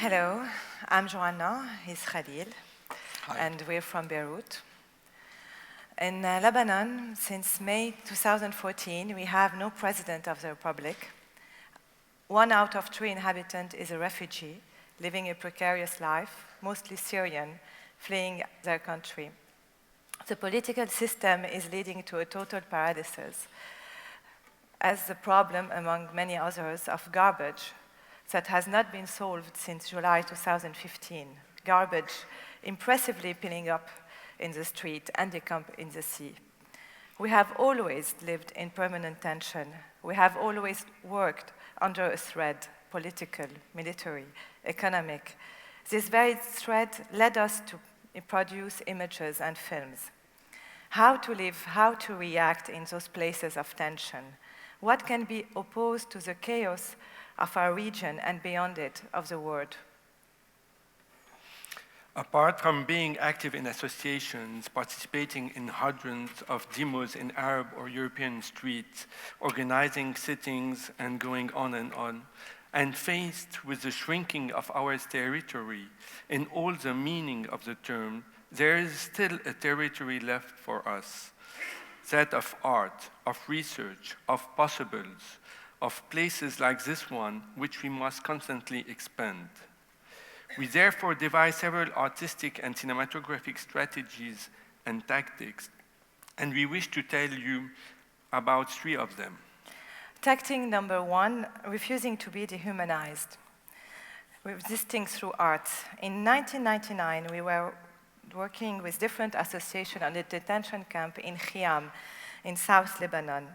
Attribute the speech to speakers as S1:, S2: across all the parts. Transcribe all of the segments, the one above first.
S1: Hello, I'm Joana, he's Khalil,
S2: Hi.
S1: and we're from Beirut. In Lebanon, since May 2014, we have no president of the republic. 1 out of 3 inhabitants is a refugee, living a precarious life, mostly Syrian, fleeing their country. The political system is leading to a total paralysis, as the problem, among many others, of garbage that has not been solved since July 2015. Garbage impressively piling up in the street and decamp in the sea. We have always lived in permanent tension. We have always worked under a threat, political, military, economic. This very threat led us to produce images and films. How to live, how to react in those places of tension. What can be opposed to the chaos of our region and beyond it, of the world.
S2: Apart from being active in associations, participating in hundreds of demos in Arab or European streets, organizing sittings and going on, and faced with the shrinking of our territory in all the meaning of the term, there is still a territory left for us, that of art, of research, of possibles, of places like this one, which we must constantly expand. We therefore devise several artistic and cinematographic strategies and tactics, and we wish to tell you about 3 of them.
S1: Tactic number 1, refusing to be dehumanized, resisting through art. In 1999, we were working with different associations on a detention camp in Khiam, in South Lebanon.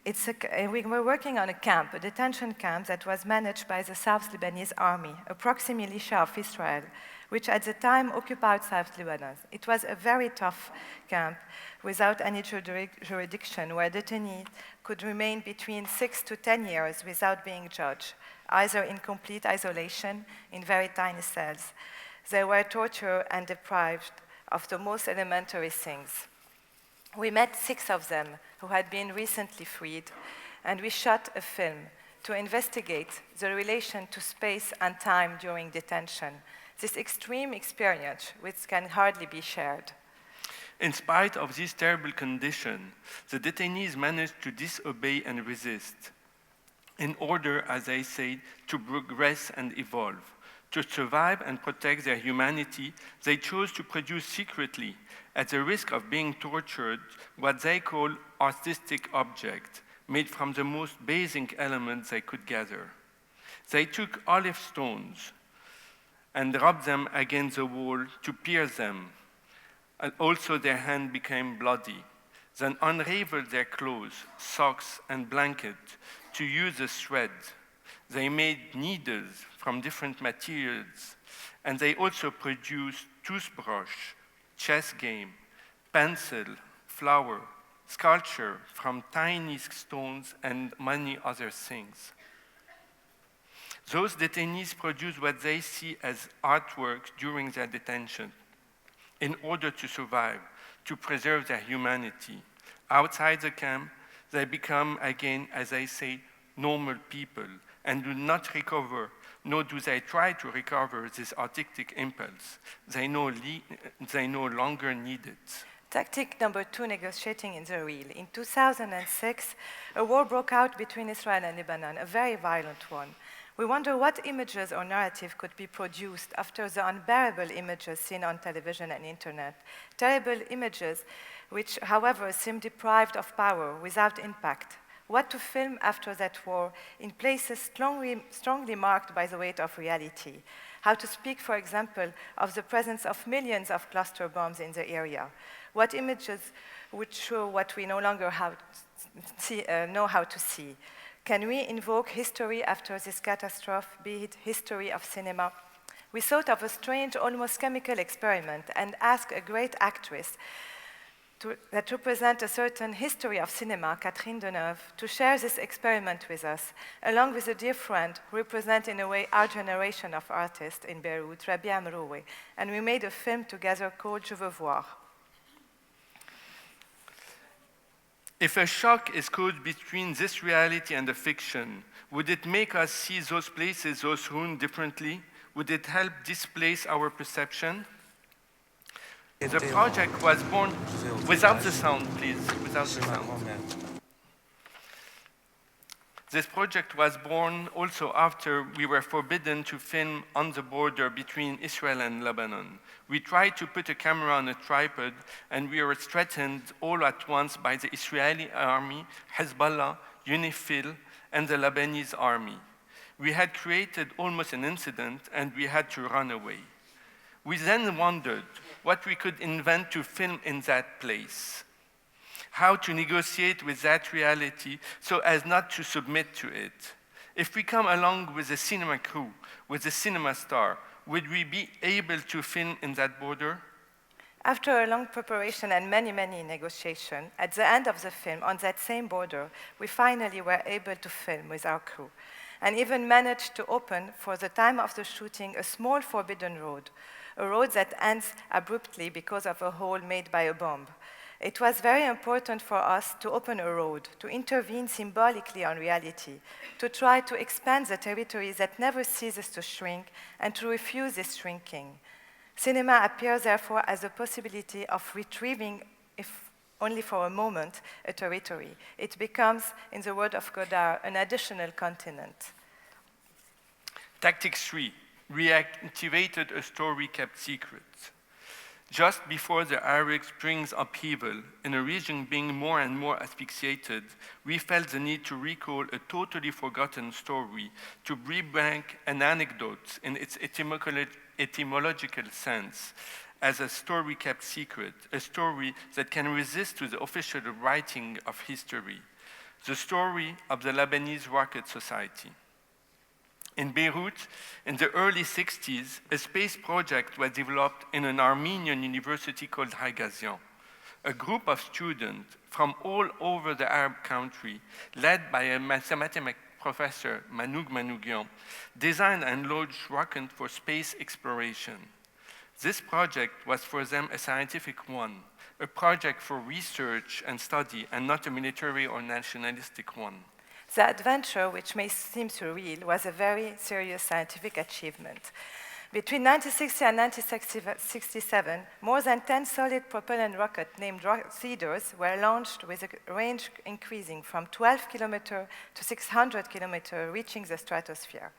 S1: We were working on a detention camp that was managed by the South Lebanese Army, a proxy militia of Israel, which at the time occupied South Lebanon. It was a very tough camp without any jurisdiction, where detainees could remain between 6 to 10 years without being judged, either in complete isolation in very tiny cells. They were tortured and deprived of the most elementary things. We met 6 of them who had been recently freed, and we shot a film to investigate the relation to space and time during detention, this extreme experience which can hardly be shared.
S2: In spite of this terrible condition, the detainees managed to disobey and resist, in order, as I said, to progress and evolve. To survive and protect their humanity, they chose to produce secretly, at the risk of being tortured, what they call artistic objects, made from the most basic elements they could gather. They took olive stones and rubbed them against the wall to pierce them, and also their hand became bloody. Then unraveled their clothes, socks, and blankets to use a thread. They made needles from different materials, and they also produced toothbrush, chess game, pencil, flower, sculpture from tiny stones, and many other things. Those detainees produce what they see as artwork during their detention, in order to survive, to preserve their humanity. Outside the camp, they become again, as I say, normal people, and do not recover, nor do they try to recover this artistic impulse. They no longer need it.
S1: Tactic number 2, negotiating in the real. In 2006, a war broke out between Israel and Lebanon, a very violent one. We wonder what images or narrative could be produced after the unbearable images seen on television and internet. Terrible images which, however, seem deprived of power, without impact. What to film after that war in places strongly marked by the weight of reality. How to speak, for example, of the presence of millions of cluster bombs in the area. What images would show what we no longer know how to see. Can we invoke history after this catastrophe, be it history of cinema? We thought of a strange, almost chemical experiment and asked a great actress that represent a certain history of cinema, Catherine Deneuve, to share this experiment with us, along with a dear friend who represents in a way our generation of artists in Beirut, Rabia Mroué, and we made a film together called Je veux voir.
S2: If a shock is caused between this reality and the fiction, would it make us see those places, those ruins differently? Would it help displace our perception? The project was born without the sound, please, without the sound. This project was born also after we were forbidden to film on the border between Israel and Lebanon. We tried to put a camera on a tripod, and we were threatened all at once by the Israeli army, Hezbollah, UNIFIL, and the Lebanese army. We had created almost an incident, and we had to run away. We then wondered what we could invent to film in that place, how to negotiate with that reality so as not to submit to it. If we come along with a cinema crew, with a cinema star, would we be able to film in that border?
S1: After a long preparation and many negotiations, at the end of the film, on that same border, we finally were able to film with our crew, and even managed to open, for the time of the shooting, a small forbidden road, a road that ends abruptly because of a hole made by a bomb. It was very important for us to open a road, to intervene symbolically on reality, to try to expand the territory that never ceases to shrink, and to refuse this shrinking. Cinema appears, therefore, as a possibility of retrieving, if only for a moment, a territory. It becomes, in the word of Godard, an additional continent.
S2: Tactic 3, reactivated a story kept secret. Just before the Arab Spring's upheaval, in a region being more and more asphyxiated, we felt the need to recall a totally forgotten story, to bring back an anecdote in its etymological sense, as a story kept secret, a story that can resist to the official writing of history, the story of the Lebanese Rocket Society. In Beirut, in the early 60s, a space project was developed in an Armenian university called Haigazian. A group of students from all over the Arab country, led by a mathematics professor, Manoug Manougian, designed and launched rockets for space exploration. This project was for them a scientific one, a project for research and study, and not a military or nationalistic one.
S1: The adventure, which may seem surreal, was a very serious scientific achievement. Between 1960 and 1967, more than 10 solid propellant rockets named Cedars were launched with a range increasing from 12 kilometers to 600 kilometers, reaching the stratosphere.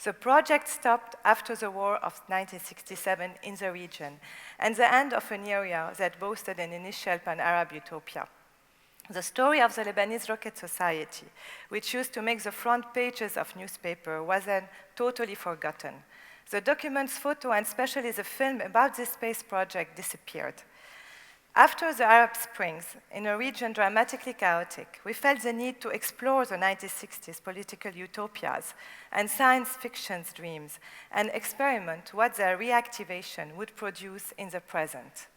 S1: The project stopped after the war of 1967 in the region and the end of an era that boasted an initial pan-Arab utopia. The story of the Lebanese Rocket Society, which used to make the front pages of newspapers, was then totally forgotten. The documents, photo, and especially the film about this space project disappeared. After the Arab Springs, in a region dramatically chaotic, we felt the need to explore the 1960s political utopias and science fiction's dreams and experiment what their reactivation would produce in the present.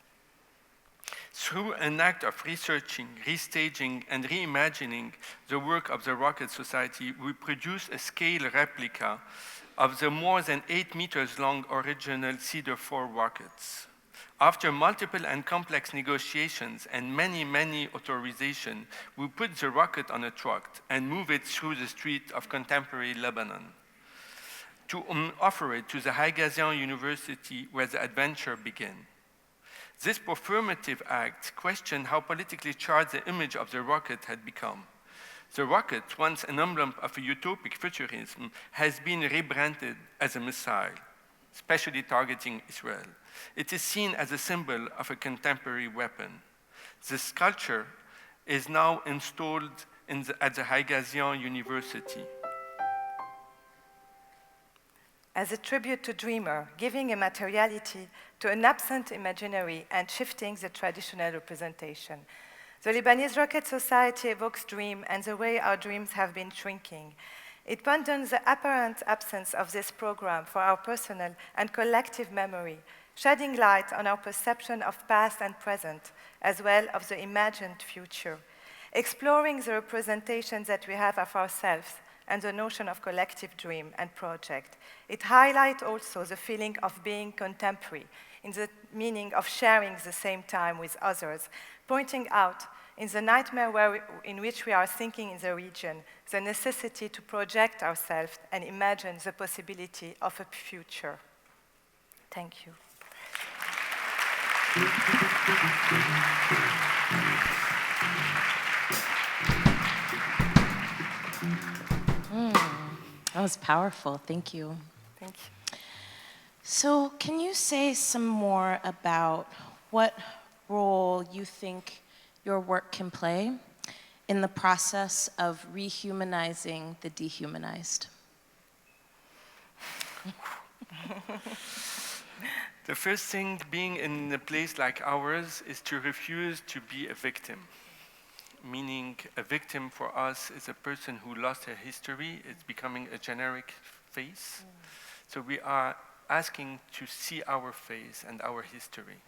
S2: Through an act of researching, restaging, and reimagining the work of the Rocket Society, we produced a scale replica of the more than 8 meters long original Cedar 4 rockets. After multiple and complex negotiations and many authorizations, we put the rocket on a truck and move it through the streets of contemporary Lebanon to offer it to the Haigazian University where the adventure began. This performative act questioned how politically charged the image of the rocket had become. The rocket, once an emblem of a utopic futurism, has been rebranded as a missile, especially targeting Israel. It is seen as a symbol of a contemporary weapon. The sculpture is now installed at the Haigazian University.
S1: As a tribute to Dreamer, giving a materiality to an absent imaginary and shifting the traditional representation. The Lebanese Rocket Society evokes dream and the way our dreams have been shrinking. It ponders the apparent absence of this program for our personal and collective memory, shedding light on our perception of past and present, as well as the imagined future, exploring the representation that we have of ourselves and the notion of collective dream and project. It highlights also the feeling of being contemporary, in the meaning of sharing the same time with others, pointing out in the nightmare in which we are thinking in the region, the necessity to project ourselves and imagine the possibility of a future. Thank you.
S3: That was powerful. Thank you.
S1: Thank you.
S3: So can you say some more about what role you think your work can play in the process of rehumanizing the dehumanized?
S2: The first thing, being in a place like ours, is to refuse to be a victim. Meaning, a victim for us is a person who lost her history. It's becoming a generic face. So we are asking to see our face and our history.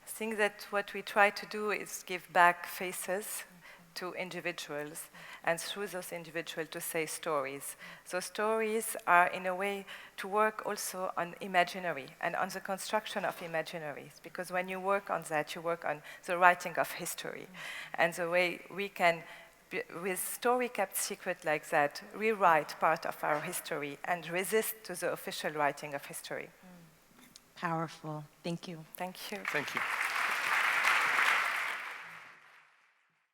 S1: I think that what we try to do is give back faces to individuals, and through those individuals to say stories. So stories are, in a way, to work also on imaginary and on the construction of imaginaries, because when you work on that, you work on the writing of history, and the way we can, with story kept secret like that, rewrite part of our history and resist to the official writing of history.
S3: Powerful. Thank you.
S1: Thank you.
S2: Thank you.